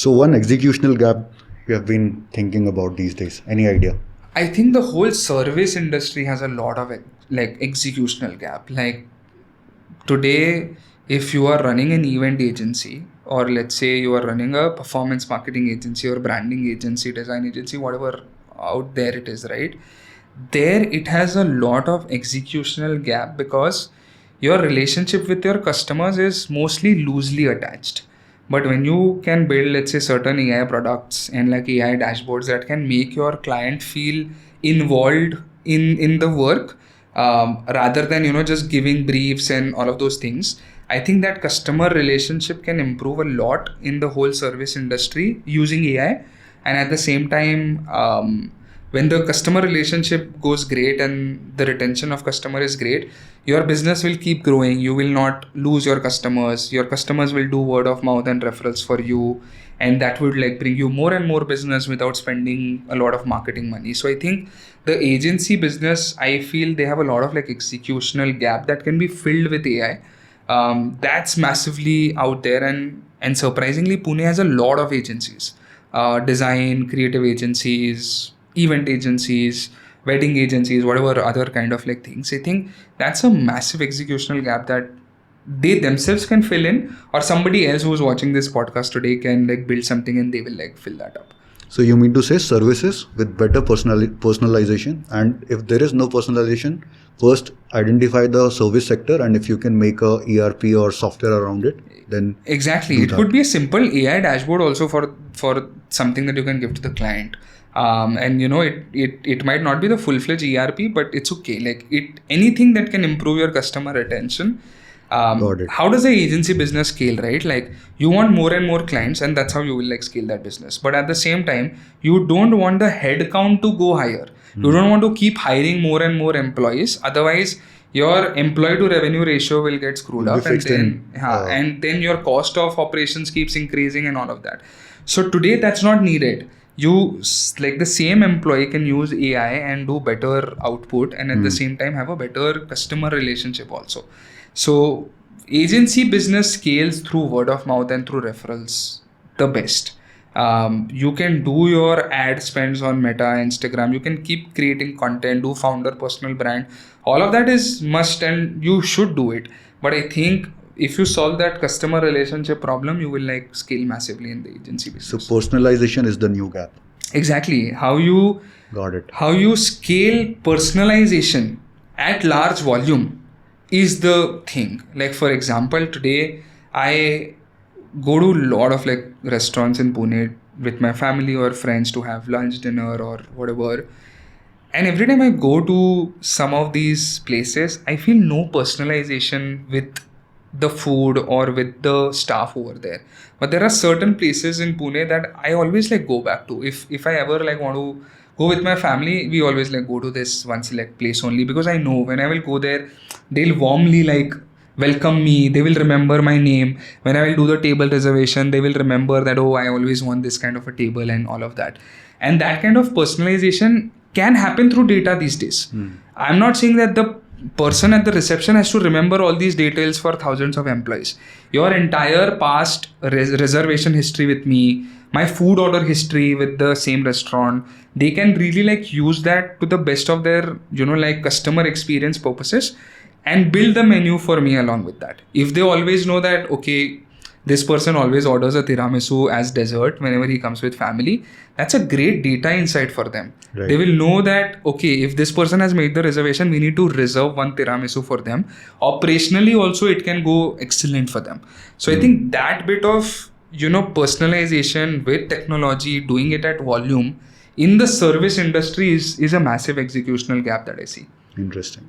So one executional gap you have been thinking about these days. Any idea? I think the whole service industry has a lot of like executional gap. Like today, if you are running an event agency, or let's say you are running a performance marketing agency or branding agency, design agency, whatever out there it is, right? There it has a lot of executional gap because your relationship with your customers is mostly loosely attached. But when you can build, let's say, certain AI products and like AI dashboards that can make your client feel involved in the work, rather than just giving briefs and all of those things, I think that customer relationship can improve a lot in the whole service industry using AI. And at the same time, when the customer relationship goes great and the retention of customer is great, your business will keep growing. You will not lose your customers. Your customers will do word of mouth and referrals for you, and that would like bring you more and more business without spending a lot of marketing money. So I think the agency business, I feel they have a lot of like executional gap that can be filled with AI. That's massively out there, and surprisingly Pune has a lot of agencies, design, creative agencies, event agencies, wedding agencies, whatever other kind of like things. I think that's a massive executional gap that they themselves can fill in, or somebody else who's watching this podcast today can like build something and they will like fill that up. So you mean to say services with better personalization, and if there is no personalization, first identify the service sector, and if you can make a ERP or software around it, then exactly it could be a simple AI dashboard also for something that you can give to the client. And it might not be the full-fledged ERP, but it's okay. Like anything that can improve your customer retention. Got it. How does the agency business scale, right? Like you want more and more clients, and that's how you will like scale that business. But at the same time, you don't want the head count to go higher. You don't want to keep hiring more and more employees. Otherwise, your employee to revenue ratio will get screwed up, and then your cost of operations keeps increasing and all of that. So today that's not needed. You like the same employee can use AI and do better output, and at the same time have a better customer relationship also. So agency business scales through word of mouth and through referrals the best. You can do your ad spends on Meta, Instagram. You can keep creating content, do founder personal brand. All of that is must, and you should do it. But I think if you solve that customer relationship problem, you will like scale massively in the agency business. So personalization is the new gap. Exactly. How you scale personalization at large volume is the thing. Like for example, today I go to a lot of like restaurants in Pune with my family or friends to have lunch, dinner or whatever. And every time I go to some of these places, I feel no personalization with the food or with the staff over there. But there are certain places in Pune that I always like go back to. If I ever like want to go with my family, we always like go to this one select place only, because I know when I will go there, they'll warmly like welcome me. They will remember my name. When I will do the table reservation, they will remember that, oh, I always want this kind of a table and all of that. And that kind of personalization can happen through data these days. I'm not saying that the person at the reception has to remember all these details for thousands of employees. Your entire past reservation history with me, my food order history with the same restaurant, they can really like use that to the best of their like customer experience purposes and build the menu for me along with that. If they always know that, okay, this person always orders a tiramisu as dessert whenever he comes with family, that's a great data insight for them. Right. They will know that, okay, if this person has made the reservation, we need to reserve one tiramisu for them. Operationally also, it can go excellent for them. So I think that bit of, personalization with technology, doing it at volume in the service industry is a massive executional gap that I see. Interesting.